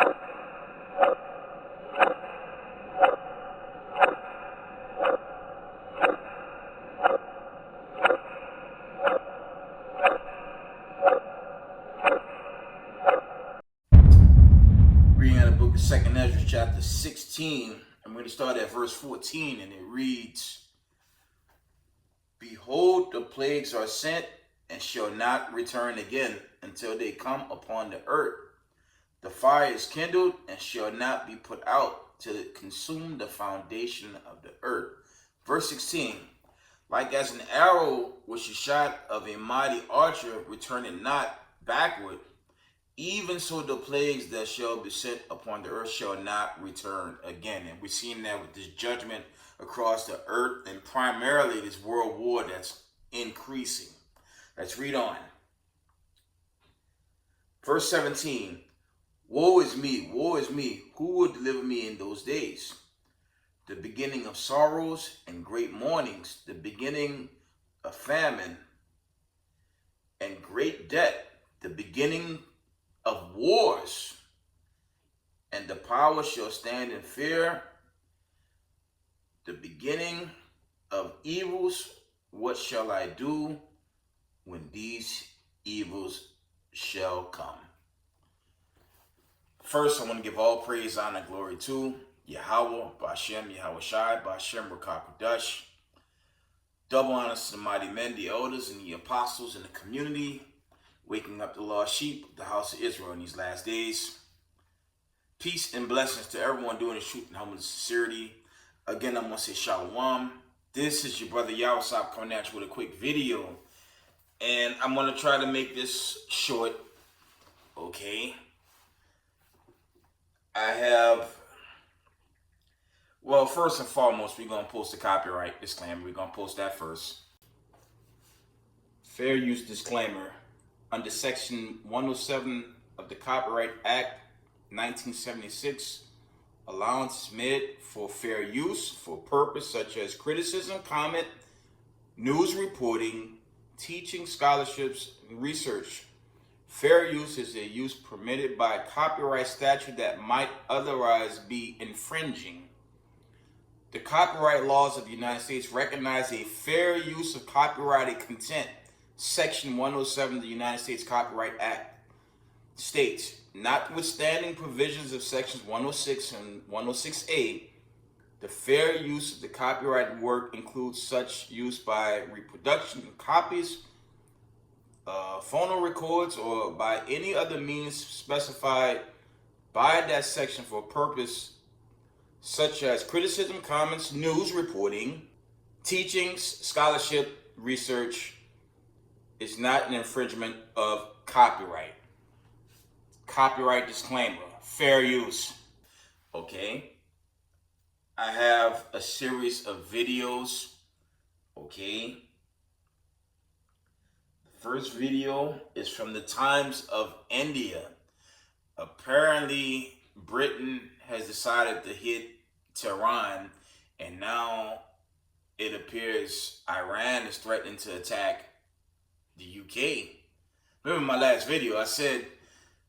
Reading out of the book of 2nd Ezra, chapter 16. I'm going to start at verse 14, and it reads, Behold, the plagues are sent, and shall not return again until they come upon the earth. The fire is kindled, and shall not be put out till it consume the foundation of the earth. Verse 16. Like as an arrow which is shot of a mighty archer, returning not backward, even so the plagues that shall be sent upon the earth shall not return again. And we're seeing that with this judgment across the earth, and primarily this world war that's increasing. Let's read on. Verse 17. Woe is me, who will deliver me in those days? The beginning of sorrows and great mournings, the beginning of famine and great debt, the beginning of wars, and the power shall stand in fear, the beginning of evils. What shall I do when these evils shall come? First, I want to give all praise, honor, glory to Yahweh, Ba'Shem, Yahweh Shai, Ba'Shem, Rakakudash. Double honors to the mighty men, the elders, and the apostles in the community, waking up the lost sheep of the house of Israel in these last days. Peace and blessings to everyone doing the truth and humble sincerity. Again, I'm going to say shalom. This is your brother Yahweh coming at you with a quick video. And I'm going to try to make this short. Okay. Well, first and foremost, we're going to post a copyright disclaimer. We're going to post that first. Fair use disclaimer. Under Section 107 of the Copyright Act 1976, allowance is made for fair use for purpose such as criticism, comment, news reporting, teaching, scholarships, and research. Fair use is a use permitted by a copyright statute that might otherwise be infringing. The copyright laws of the United States recognize a fair use of copyrighted content. Section 107 of the United States Copyright Act states, notwithstanding provisions of sections 106 and 106A, the fair use of the copyrighted work includes such use by reproduction of copies, phono records, or by any other means specified by that section for a purpose such as criticism, comments, news reporting, teachings, scholarship, research, is not an infringement of copyright. Copyright disclaimer, fair use. Okay. I have a series of videos. Okay. The first video is from the Times of India. Apparently, Britain has decided to hit Tehran, and now it appears Iran is threatening to attack the UK. Remember my last video, I said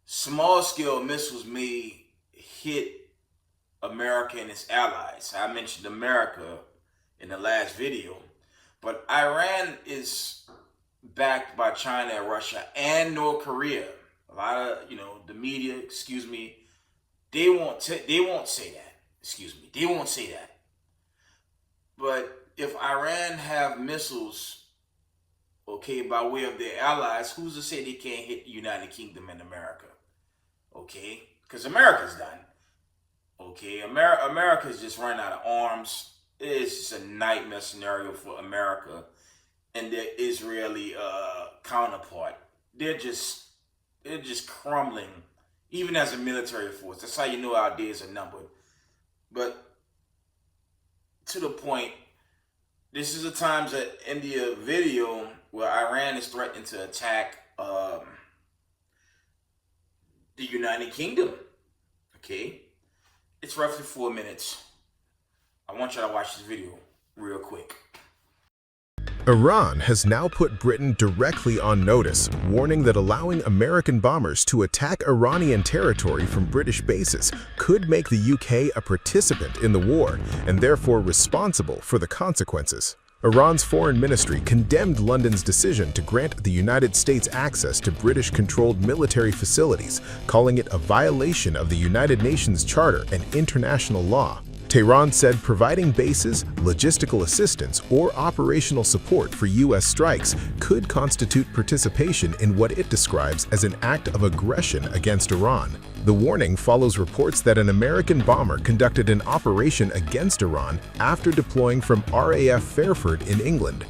small-scale missiles may hit America and its allies. I mentioned America in the last video, but Iran is backed by China and Russia and North Korea. A lot of, the media, they won't say that. They won't say that. But if Iran have missiles, okay, by way of their allies, who's to say they can't hit the United Kingdom and America? Okay, because America's done. Okay, America's just running out of arms. It's just a nightmare scenario for America and their Israeli counterpart. They're just crumbling, even as a military force. That's how you know our days are numbered. But to the point, this is a Times of India video where Iran is threatening to attack the United Kingdom. Okay? It's roughly 4 minutes. I want y'all to watch this video real quick. Iran has now put Britain directly on notice, warning that allowing American bombers to attack Iranian territory from British bases could make the UK a participant in the war and therefore responsible for the consequences. Iran's foreign ministry condemned London's decision to grant the United States access to British-controlled military facilities, calling it a violation of the United Nations Charter and international law. Tehran said providing bases, logistical assistance, or operational support for U.S. strikes could constitute participation in what it describes as an act of aggression against Iran. The warning follows reports that an American bomber conducted an operation against Iran after deploying from RAF Fairford in England.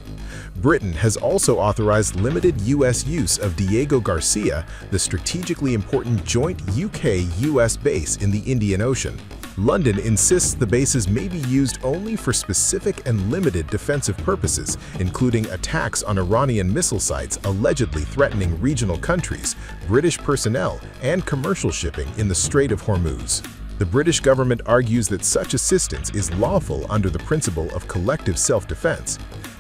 Britain has also authorized limited U.S. use of Diego Garcia, the strategically important joint UK-US base in the Indian Ocean. London insists the bases may be used only for specific and limited defensive purposes, including attacks on Iranian missile sites allegedly threatening regional countries, British personnel, and commercial shipping in the Strait of Hormuz. The British government argues that such assistance is lawful under the principle of collective self-defense.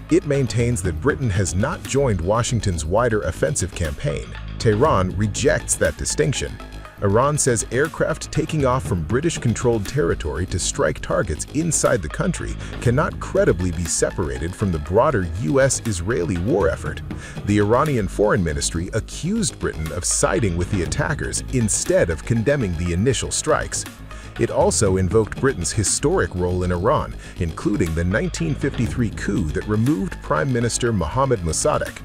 It maintains that Britain has not joined Washington's wider offensive campaign. Tehran rejects that distinction. Iran says aircraft taking off from British-controlled territory to strike targets inside the country cannot credibly be separated from the broader U.S.-Israeli war effort. The Iranian Foreign Ministry accused Britain of siding with the attackers instead of condemning the initial strikes. It also invoked Britain's historic role in Iran, including the 1953 coup that removed Prime Minister Mohammad Mossadegh.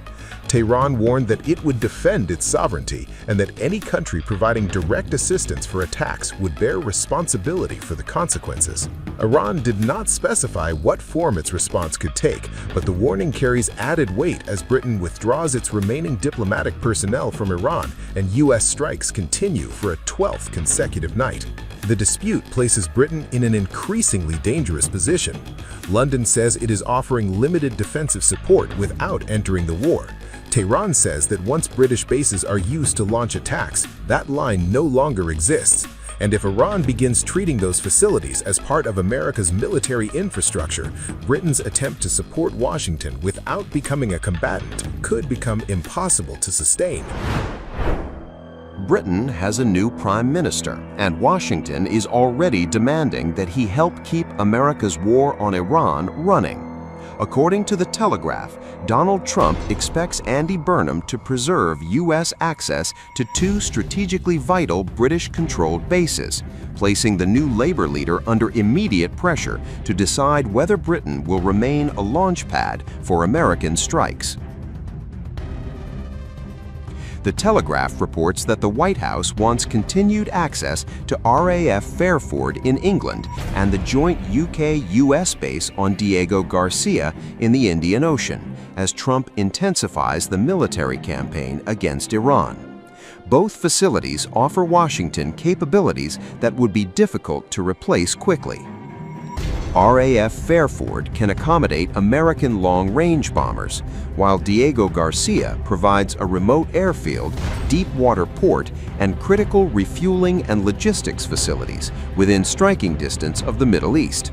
Tehran warned that it would defend its sovereignty and that any country providing direct assistance for attacks would bear responsibility for the consequences. Iran did not specify what form its response could take, but the warning carries added weight as Britain withdraws its remaining diplomatic personnel from Iran and U.S. strikes continue for a 12th consecutive night. The dispute places Britain in an increasingly dangerous position. London says it is offering limited defensive support without entering the war. Tehran says that once British bases are used to launch attacks, that line no longer exists. And if Iran begins treating those facilities as part of America's military infrastructure, Britain's attempt to support Washington without becoming a combatant could become impossible to sustain. Britain has a new prime minister, and Washington is already demanding that he help keep America's war on Iran running. According to The Telegraph, Donald Trump expects Andy Burnham to preserve U.S. access to two strategically vital British-controlled bases, placing the new Labour leader under immediate pressure to decide whether Britain will remain a launch pad for American strikes. The Telegraph reports that the White House wants continued access to RAF Fairford in England and the joint UK-US base on Diego Garcia in the Indian Ocean, as Trump intensifies the military campaign against Iran. Both facilities offer Washington capabilities that would be difficult to replace quickly. RAF Fairford can accommodate American long-range bombers, while Diego Garcia provides a remote airfield, deep water port, and critical refueling and logistics facilities within striking distance of the Middle East.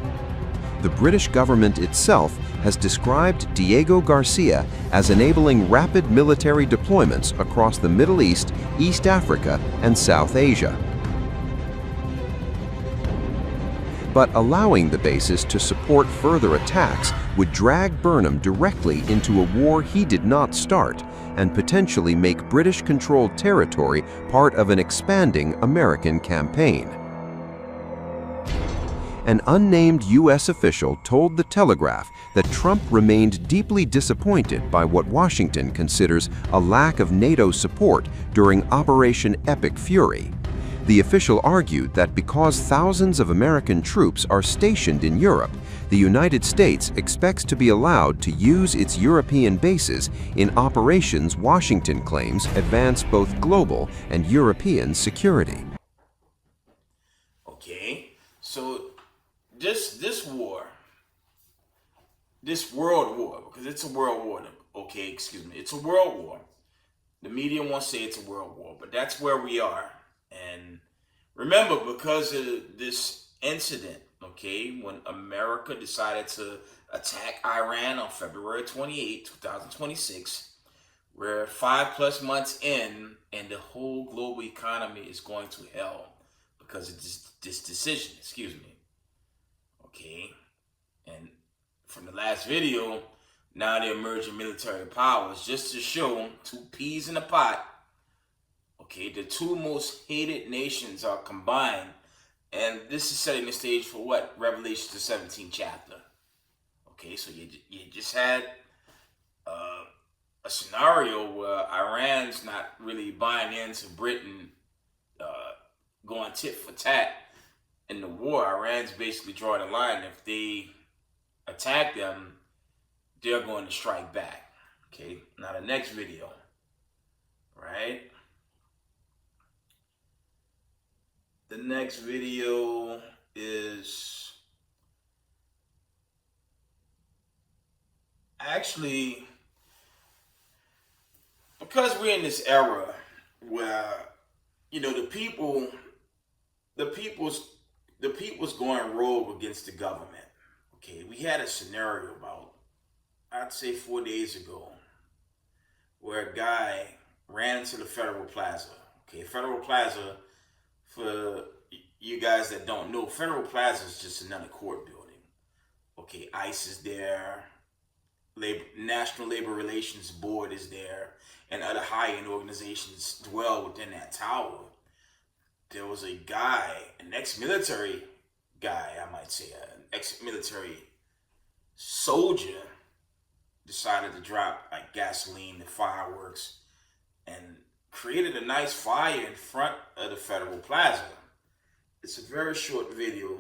The British government itself has described Diego Garcia as enabling rapid military deployments across the Middle East, East Africa, and South Asia. But allowing the bases to support further attacks would drag Burnham directly into a war he did not start and potentially make British-controlled territory part of an expanding American campaign. An unnamed U.S. official told The Telegraph that Trump remained deeply disappointed by what Washington considers a lack of NATO support during Operation Epic Fury. The official argued that because thousands of American troops are stationed in Europe, the United States expects to be allowed to use its European bases in operations Washington claims advance both global and European security. Okay, so this war, this world war, because it's a world war, okay, excuse me, it's a world war. The media won't say it's a world war, but that's where we are. And remember, because of this incident, okay, when America decided to attack Iran on February 28, 2026. We're 5+ months in, and the whole global economy is going to hell because of this decision. Excuse me. Okay, and from the last video, now the emerging military powers, just to show two peas in a pot. Okay, the two most hated nations are combined, and this is setting the stage for what? Revelation the 17th chapter. Okay, so you just had a scenario where Iran's not really buying into Britain going tit for tat in the war. Iran's basically drawing a line. If they attack them, they're going to strike back. Okay, now the next video, right? The next video is actually, because we're in this era where, you know, the people's going rogue against the government. Okay, we had a scenario about, I'd say 4 days ago, where a guy ran into the Federal Plaza. Okay, Federal Plaza, for you guys that don't know, Federal Plaza is just another court building. Okay, ICE is there, National Labor Relations Board is there, and other high-end organizations dwell within that tower. There was a guy, an ex-military guy, I might say, an ex-military soldier, decided to drop like gasoline and fireworks and created a nice fire in front of the Federal Plaza. It's a very short video,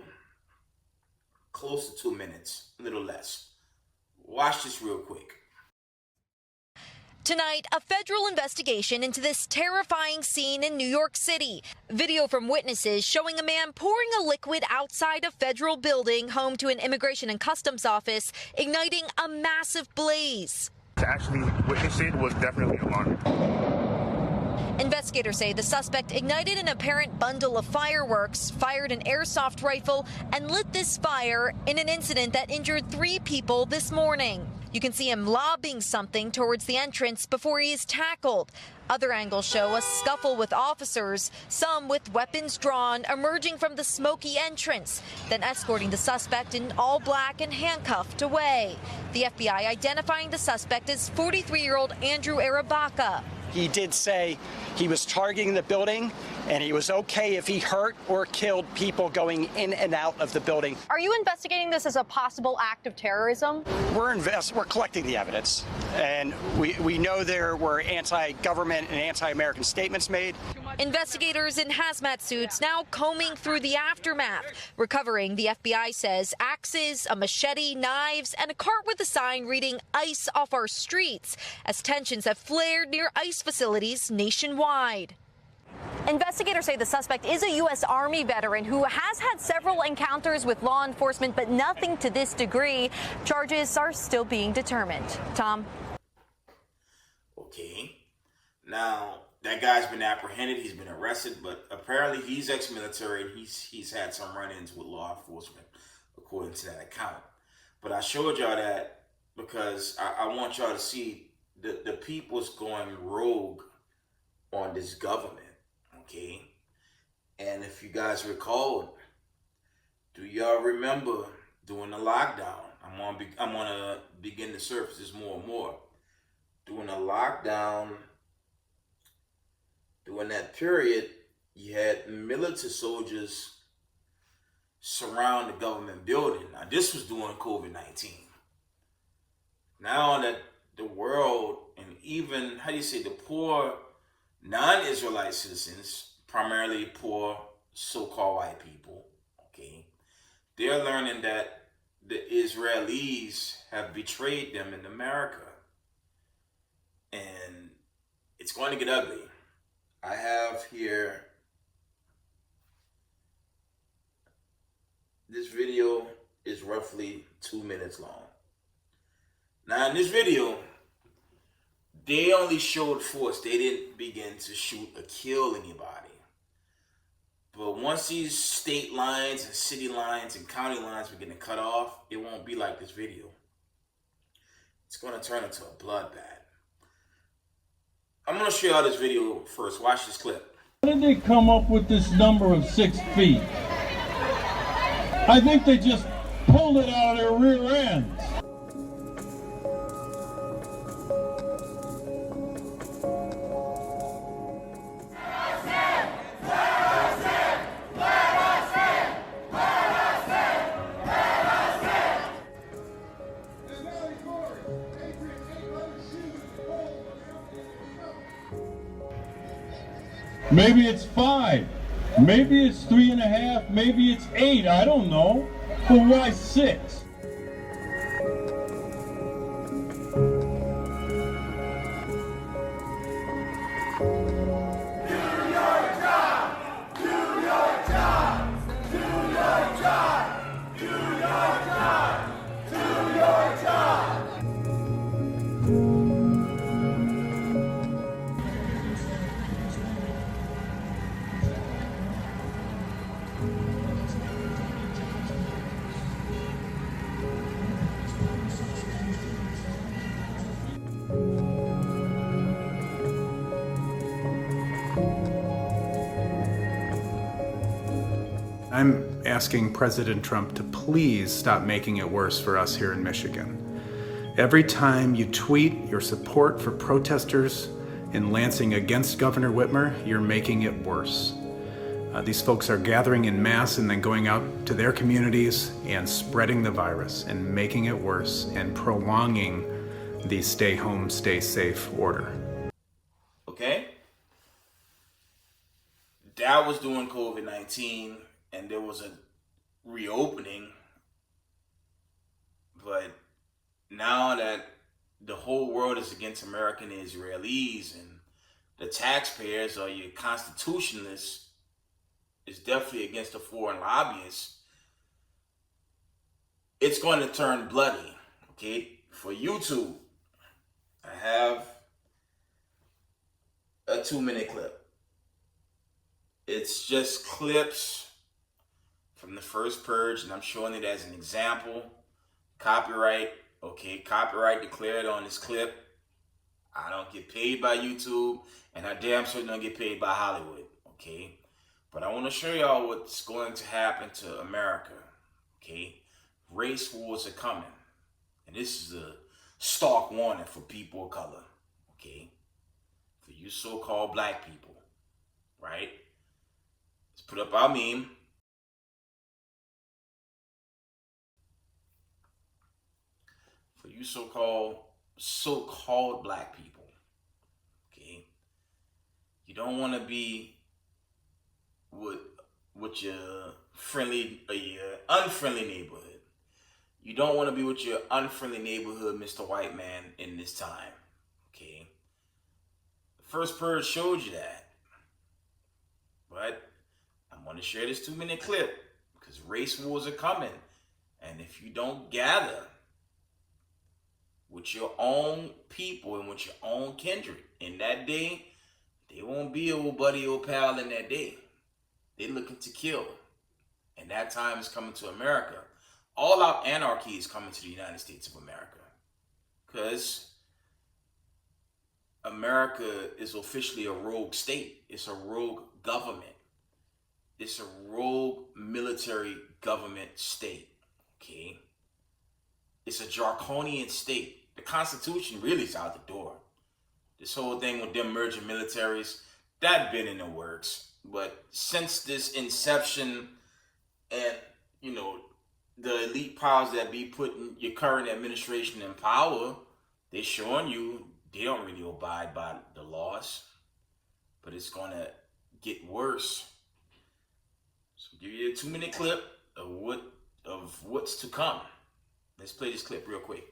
close to 2 minutes, a little less. Watch this real quick. Tonight, a federal investigation into this terrifying scene in New York City. Video from witnesses showing a man pouring a liquid outside a federal building home to an immigration and customs office, igniting a massive blaze. To actually witness it was definitely alarming. Investigators say the suspect ignited an apparent bundle of fireworks, fired an airsoft rifle, and lit this fire in an incident that injured 3 people this morning. You can see him lobbing something towards the entrance before he is tackled. Other angles show a scuffle with officers, some with weapons drawn, emerging from the smoky entrance, then escorting the suspect in all black and handcuffed away. The FBI identifying the suspect as 43-year-old Andrew Arabaka. He did say he was targeting the building and he was okay if he hurt or killed people going in and out of the building. Are you investigating this as a possible act of terrorism? We're collecting the evidence, and we know there were anti-government and anti-American statements made. Investigators in hazmat suits now combing through the aftermath, recovering, the FBI says, axes, a machete, knives, and a cart with a sign reading "ICE off our streets," as tensions have flared near ICE facilities nationwide. Investigators say the suspect is a U.S. Army veteran who has had several encounters with law enforcement, but nothing to this degree. Charges are still being determined. Tom? Okay. Now, that guy's been apprehended. He's been arrested, but apparently he's ex-military and he's had some run-ins with law enforcement, according to that account. But I showed y'all that because I want y'all to see the people's going rogue on this government. Okay, and if you guys recall, do y'all remember during the lockdown? I'm gonna begin to surface this more and more. During the lockdown, during that period, you had military soldiers surround the government building. Now, this was during COVID-19. Now that the world, and even, the poor non-Israelite citizens, primarily poor so-called white people, okay, they're learning that the Israelis have betrayed them in America. And it's going to get ugly. I have here, this video is roughly 2 minutes long. Now in this video, they only showed force. They didn't begin to shoot or kill anybody. But once these state lines and city lines and county lines begin to cut off, it won't be like this video. It's going to turn into a bloodbath. I'm going to show y'all this video first. Watch this clip. How did they come up with this number of 6 feet? I think they just pulled it out of their rear ends. Maybe it's 5, maybe it's 3.5, maybe it's 8, I don't know. But why 6? I'm asking President Trump to please stop making it worse for us here in Michigan. Every time you tweet your support for protesters in Lansing against Governor Whitmer, you're making it worse. These folks are gathering in mass and then going out to their communities and spreading the virus and making it worse and prolonging the stay home, stay safe order. Okay? That was during COVID-19 and there was a reopening. But now that the whole world is against American Israelis and the taxpayers or your constitutionalists is definitely against the foreign lobbyists, it's going to turn bloody. Okay? For YouTube, I have a 2-minute clip. It's just clips from the first purge, and I'm showing it as an example. Copyright, okay, copyright declared on this clip. I don't get paid by YouTube, and I damn sure don't get paid by Hollywood, okay? But I want to show y'all what's going to happen to America, okay? Race wars are coming, and this is a stark warning for people of color, okay? For you so-called black people, right? Let's put up our meme. For you so-called black people, okay? You don't want to be with your friendly or your unfriendly neighborhood. You don't want to be with your unfriendly neighborhood, Mr. White Man, in this time, okay? The first purge showed you that. But I'm going to share this 2-minute clip because race wars are coming. And if you don't gather with your own people and with your own kindred in that day, they won't be old buddy, old pal in that day. They're looking to kill. And that time is coming to America. All out anarchy is coming to the United States of America. Because America is officially a rogue state. It's a rogue government. It's a rogue military government state. Okay? It's a draconian state. The Constitution really is out the door. This whole thing with them merging militaries, that been in the works. But since this inception and, you know, the elite powers that be putting your current administration in power, they're showing you they don't really abide by the laws. But it's going to get worse. So I'll give you a 2-minute clip of what's to come. Let's play this clip real quick.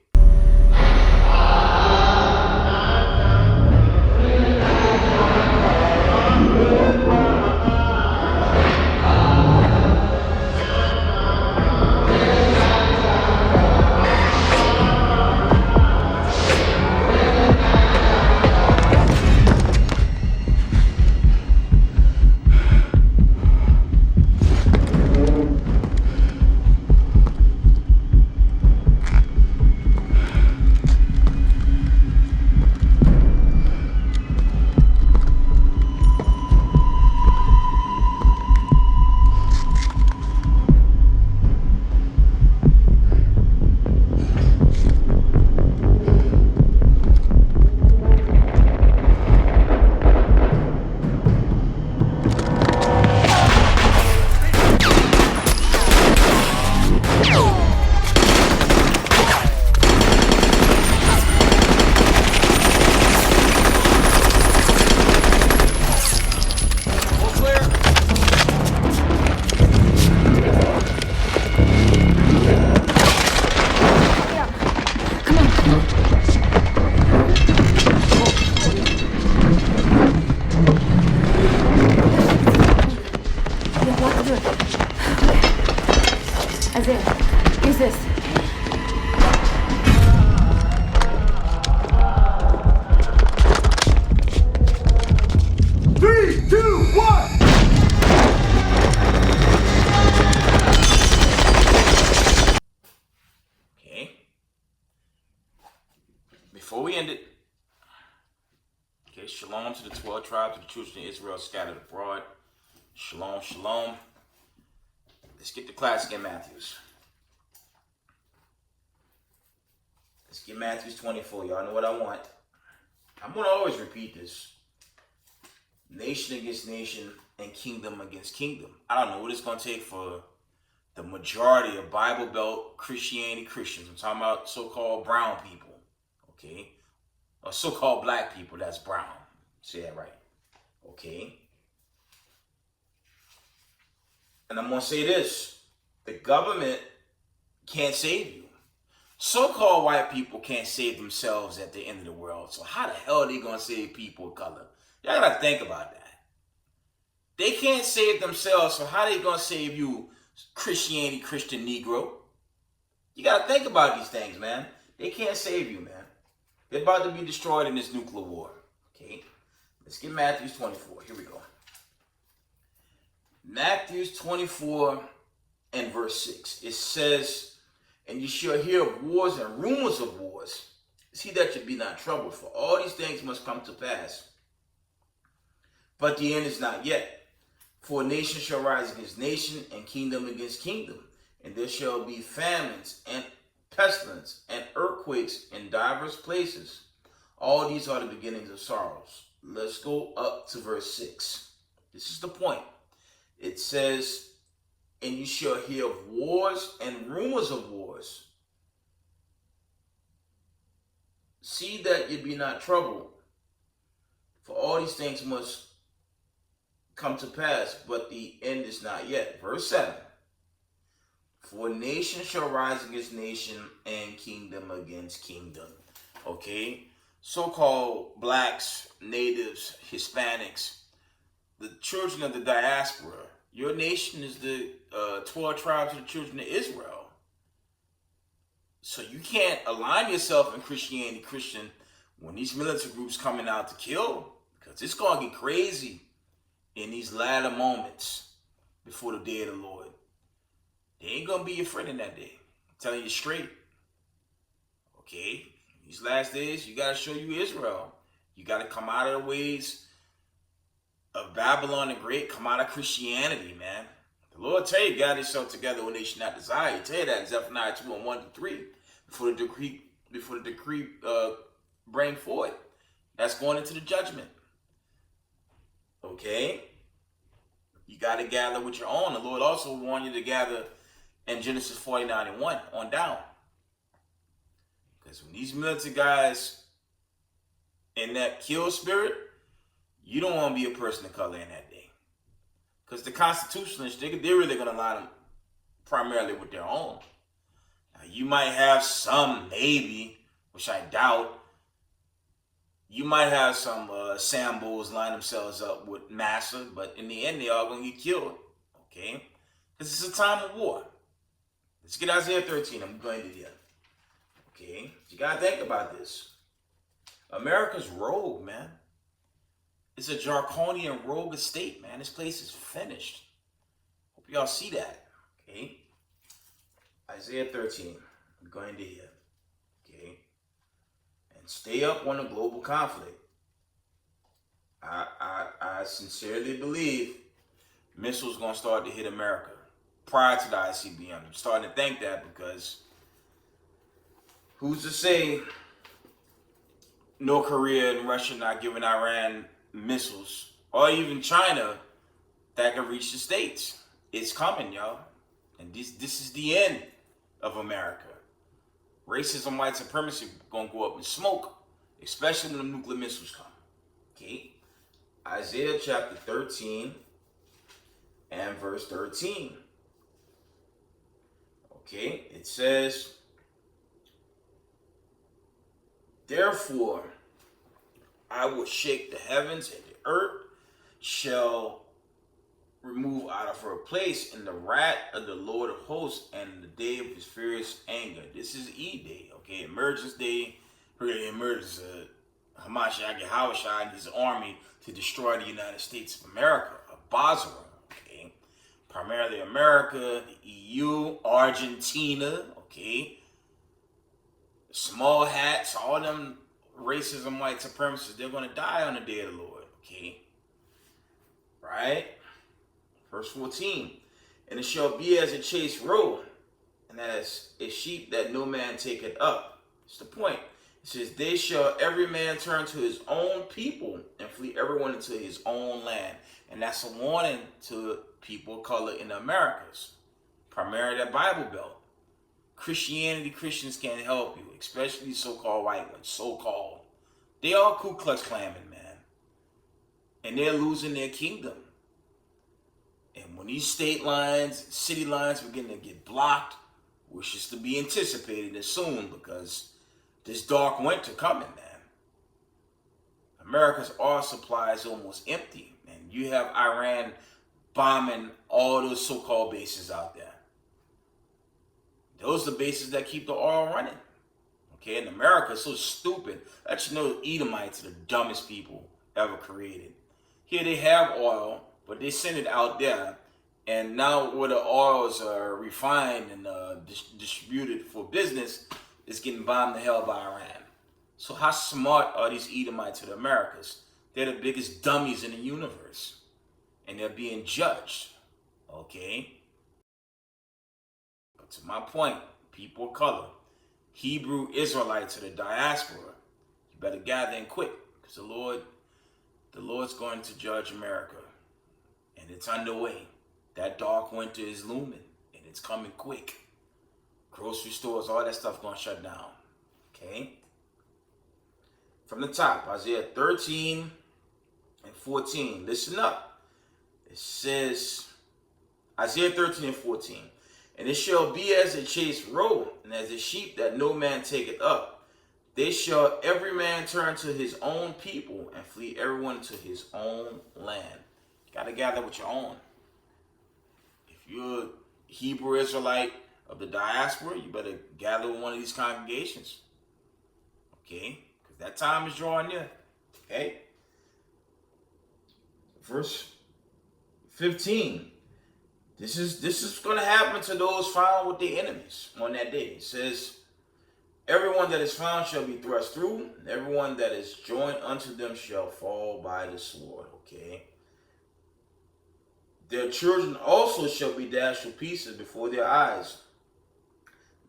Isaiah, use this. Three, two, one! Okay. Before we end it, okay, shalom to the 12 tribes of the children of Israel scattered abroad. Shalom, shalom. Let's get the classic in Matthews. Let's get Matthews 24. Y'all know what I want. I'm going to always repeat this. Nation against nation and kingdom against kingdom. I don't know what it's going to take for the majority of Bible Belt Christianity Christians. I'm talking about so-called brown people. Okay? Or so-called black people that's brown. Say that right. Okay? And I'm going to say this. The government can't save you. So-called white people can't save themselves at the end of the world. So how the hell are they going to save people of color? Y'all got to think about that. They can't save themselves, so how are they going to save you, Christianity, Christian Negro? You got to think about these things, man. They can't save you, man. They're about to be destroyed in this nuclear war. Okay? Let's get Matthew 24. Here we go. Matthew 24 and verse 6. It says, and you shall hear of wars and rumors of wars. See that you be not troubled, for all these things must come to pass. But the end is not yet. For nation shall rise against nation, and kingdom against kingdom. And there shall be famines, and pestilence, and earthquakes in divers places. All these are the beginnings of sorrows. Let's go up to verse 6. This is the point. It says, and you shall hear of wars and rumors of wars. See that you be not troubled, for all these things must come to pass, but the end is not yet. Verse 7. For nation shall rise against nation, and kingdom against kingdom. Okay? So-called blacks, natives, Hispanics, the children of the diaspora. Your nation is the 12 tribes of the children of Israel. So you can't align yourself in Christianity Christian when these military groups coming out to kill, because it's going to get crazy in these latter moments before the day of the Lord. They ain't going to be your friend in that day. I'm telling you straight. Okay? These last days, you got to show you Israel. You got to come out of the ways of Babylon the Great, come out of Christianity, man. The Lord tell you, gather yourself together when they should not desire. He tell you that in Zephaniah 2 and 1 to 3. Before the decree bring forth. That's going into the judgment. Okay? You got to gather with your own. The Lord also warned you to gather in Genesis 49 and 1 on down. Because when these military guys in that kill spirit, you don't want to be a person of color in that day. Because the constitutionalists, they're really going to line them primarily with their own. Now, you might have some, maybe, which I doubt. You might have some Sambos line themselves up with Massa, but in the end, they are going to get killed. Okay? Because it's a time of war. Let's get Isaiah 13. I'm going to do that. Okay? You got to think about this. America's rogue, man. It's a draconian rogue estate, man. This place is finished. Hope y'all see that. Okay? Isaiah 13. I'm going to here. Okay? And stay up on the global conflict. I sincerely believe missiles going to start to hit America prior to the ICBM. I'm starting to think that because who's to say North Korea and Russia not giving Iran missiles, or even China that can reach the States? It's coming, y'all. And this is the end of America. Racism, white supremacy gonna go up in smoke, especially when the nuclear missiles come. Okay? Isaiah chapter 13 and verse 13. Okay? It says, therefore, I will shake the heavens, and the earth shall remove out of her place in the wrath of the Lord of hosts and the day of his furious anger. This is E-Day, okay? Emergence Day, really emerges Hamashiach Yahawashai and his army to destroy the United States of America, Basra, okay? Primarily America, the EU, Argentina, okay? Small hats, all them racism, white supremacists, they're going to die on the day of the Lord, okay? Right? Verse 14, and it shall be as a chased roe, and as a sheep that no man taketh up. It's the point. It says, they shall every man turn to his own people and flee everyone into his own land. And that's a warning to people of color in the Americas, primarily the Bible Belt. Christians can't help you, especially so-called white ones, so-called. They are Ku Klux Klansmen, man. And they're losing their kingdom. And when these state lines, city lines begin to get blocked, which is to be anticipated as soon because this dark winter coming, man. America's oil supply is almost empty. And you have Iran bombing all those so-called bases out there. Those are the bases that keep the oil running. Okay, and America is so stupid that you know Edomites are the dumbest people ever created. Here they have oil, but they send it out there, and now where the oils are refined and distributed for business, it's getting bombed to hell by Iran. So how smart are these Edomites of the Americas? They're the biggest dummies in the universe, and they're being judged. Okay? But to my point, people of color, Hebrew Israelites of the diaspora, you better gather in quick, because the Lord's going to judge America. And it's underway. That dark winter is looming, and it's coming quick. Grocery stores, all that stuff going to shut down. Okay? From the top, Isaiah 13 and 14. Listen up. It says, Isaiah 13 and 14. And it shall be as a chased roe, and as a sheep that no man taketh up. They shall every man turn to his own people, and flee everyone to his own land. You got to gather with your own. If you're a Hebrew Israelite of the diaspora, you better gather with one of these congregations. Okay? Because that time is drawing near. Okay? Verse 15. This is going to happen to those found with their enemies on that day. It says, everyone that is found shall be thrust through, and everyone that is joined unto them shall fall by the sword. Okay? Their children also shall be dashed to pieces before their eyes.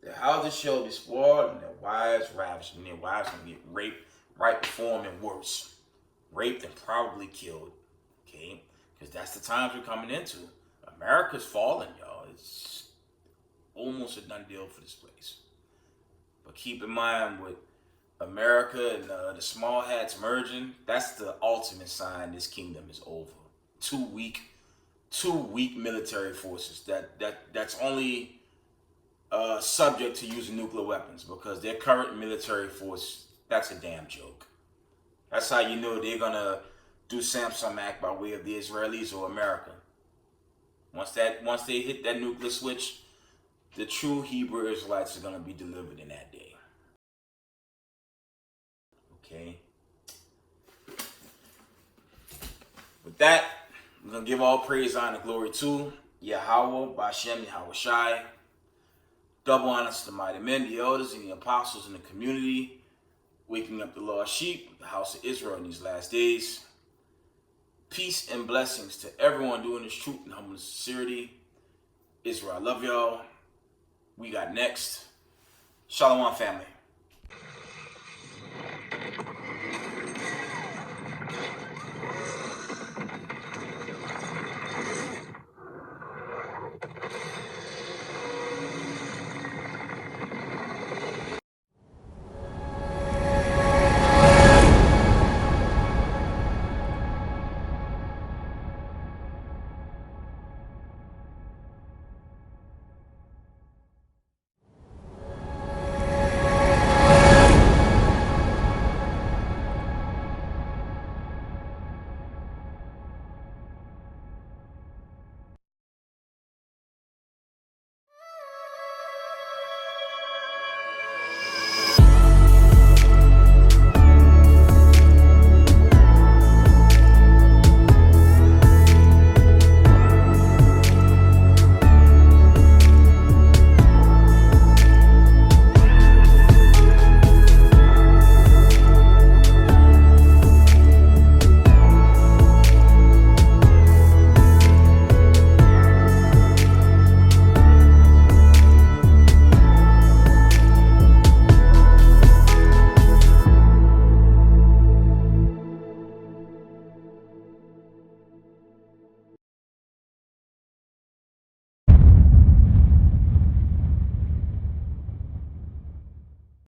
Their houses shall be spoiled, and their wives ravished. And their wives will get raped right before them and worse. Raped and probably killed. Okay? Because that's the times we're coming into. America's falling, y'all. It's almost a done deal for this place. But keep in mind, with America and the small hats merging, that's the ultimate sign this kingdom is over. Two weak military forces that's only subject to using nuclear weapons, because their current military force, that's a damn joke. That's how you know they're gonna do Samsung Act by way of the Israelis or America. Once they hit that nuclear switch, the true Hebrew Israelites are going to be delivered in that day. Okay? With that, we're going to give all praise, honor, and glory to Yahweh, Bashem, Yahweh Shai. Double honors to the mighty men, the elders, and the apostles in the community, waking up the lost sheep, the house of Israel in these last days. Peace and blessings to everyone doing this truth and humble sincerity. Israel, I love y'all. We got next. Shalom, family.